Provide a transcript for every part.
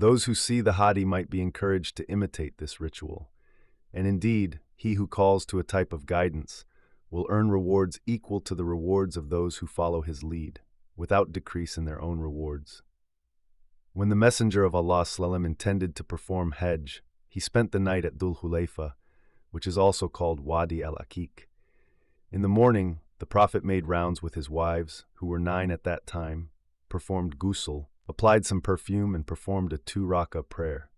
Those who see the Hadi might be encouraged to imitate this ritual. And indeed, he who calls to a type of guidance will earn rewards equal to the rewards of those who follow his lead, without decrease in their own rewards. When the Messenger of Allah ﷺ intended to perform Hajj, he spent the night at Dhul Hulayfa, which is also called Wadi al-Aqiq. In the morning, the Prophet made rounds with his wives, who were 9 at that time, performed ghusl, applied some perfume, and performed a 2-rakah prayer.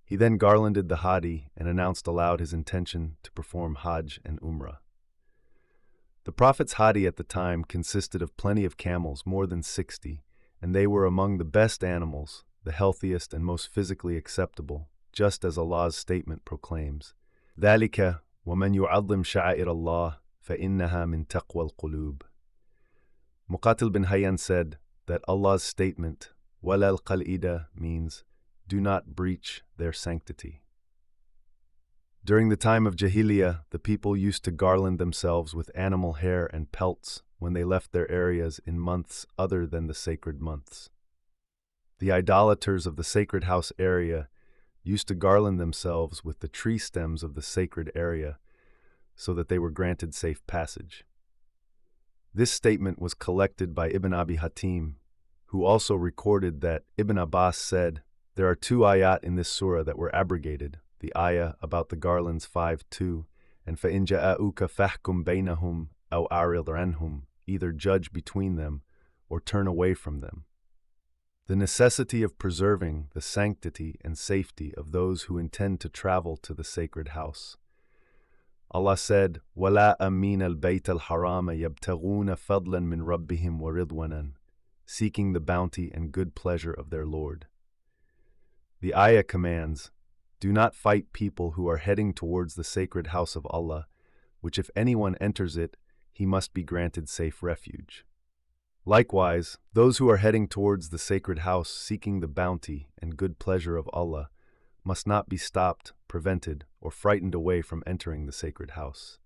He then garlanded the Hadi and announced aloud his intention to perform Hajj and Umrah. The Prophet's Hadi at the time consisted of plenty of camels, more than 60, and they were among the best animals, the healthiest and most physically acceptable, just as Allah's statement proclaims, ذَلِكَ وَمَنْ يُعَظِّمْ شَعَائِرَ اللَّهِ فَإِنَّهَا مِنْ تَقْوَى الْقُلُوبِ. Muqatil bin Hayyan said that Allah's statement, وَلَا الْقَلْئِدَ, means, do not breach their sanctity. During the time of Jahiliyyah, the people used to garland themselves with animal hair and pelts when they left their areas in months other than the sacred months. The idolaters of the sacred house area used to garland themselves with the tree stems of the sacred area so that they were granted safe passage. This statement was collected by Ibn Abi Hatim, who also recorded that Ibn Abbas said, there are 2 ayat in this surah that were abrogated, the ayah about the garlands 5:2, and فَإِنْ جَاءُوكَ فَاحْكُمْ بَيْنَهُمْ أَوْ أَعْرِضْ عَنْهُمْ, either judge between them or turn away from them. The necessity of preserving the sanctity and safety of those who intend to travel to the sacred house. Allah said, وَلَا أَمِّينَ الْبَيْتَ الْحَرَامَ يَبْتَغُونَ فَضْلًا مِنْ رَبِّهِمْ وَرِضْوَانًا, seeking the bounty and good pleasure of their Lord. The ayah commands, do not fight people who are heading towards the sacred house of Allah, which if anyone enters it, he must be granted safe refuge. Likewise, those who are heading towards the sacred house seeking the bounty and good pleasure of Allah must not be stopped, prevented, or frightened away from entering the sacred house.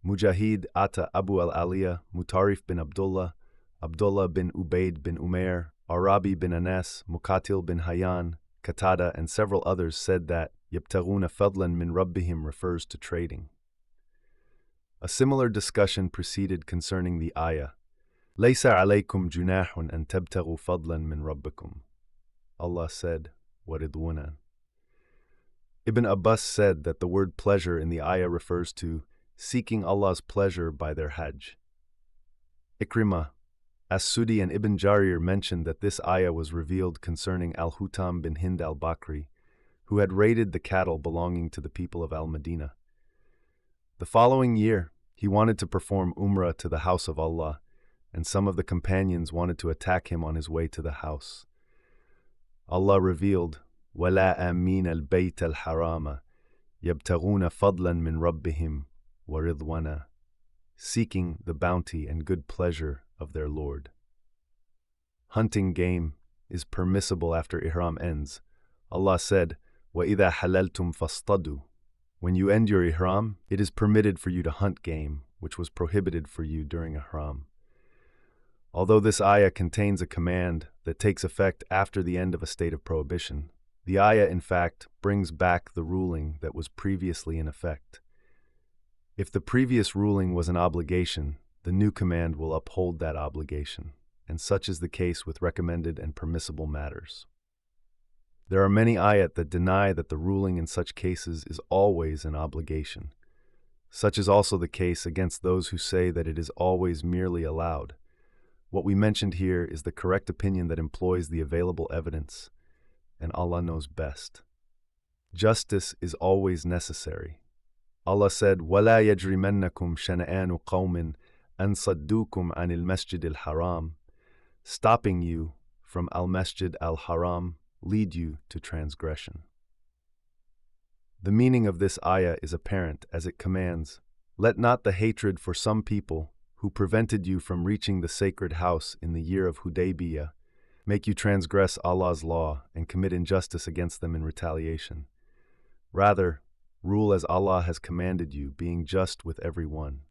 Mujahid Ata Abu al-Aliyah, Mutarif bin Abdullah, Abdullah bin Ubaid bin Umair, Arabi bin Anas, Muqatil bin Hayyan, Qatada, and several others said that يَبْتَغُونَ فَضْلًا مِنْ رَبِّهِمْ refers to trading. A similar discussion proceeded concerning the ayah, لَيْسَ عَلَيْكُمْ جُنَاحٌ أَن تَبْتَغُوا فَضْلًا مِنْ رَبِّكُمْ. Allah said, وَرِضْوَانًا. Ibn Abbas said that the word pleasure in the ayah refers to seeking Allah's pleasure by their Hajj. Ikrimah, As-Sudi, and Ibn Jarir mentioned that this ayah was revealed concerning Al-Hutam bin Hind al-Bakri, who had raided the cattle belonging to the people of Al-Madinah. The following year, he wanted to perform Umrah to the house of Allah, and some of the companions wanted to attack him on his way to the house. Allah revealed, وَلَا آمِينَ الْبَيْتَ الْحَرَامَ يَبْتَغُونَ فَضْلًا مِنْ رَبِّهِمْ وَرِضْوَانًا, seeking the bounty and good pleasure of their Lord. Hunting game is permissible after Ihram ends. Allah said, وَإِذَا حَلَلْتُمْ فَاصْطَدُوا. When you end your Ihram, it is permitted for you to hunt game, which was prohibited for you during Ihram. Although this ayah contains a command that takes effect after the end of a state of prohibition, the ayah in fact brings back the ruling that was previously in effect. If the previous ruling was an obligation, the new command will uphold that obligation, and such is the case with recommended and permissible matters. There are many ayat that deny that the ruling in such cases is always an obligation. Such is also the case against those who say that it is always merely allowed. What we mentioned here is the correct opinion that employs the available evidence, and Allah knows best. Justice is always necessary. Allah said, وَلَا يَجْرِمَنَّكُمْ شَنَآنُ قَوْمٍ أَن صَدُّوكُمْ عَنِ الْمَسْجِدِ الْحَرَامِ. Stopping you from al-Masjid al-Haram lead you to transgression. The meaning of this ayah is apparent as it commands, let not the hatred for some people who prevented you from reaching the sacred house in the year of Hudaybiyah make you transgress Allah's law and commit injustice against them in retaliation. Rather, rule as Allah has commanded you, being just with everyone.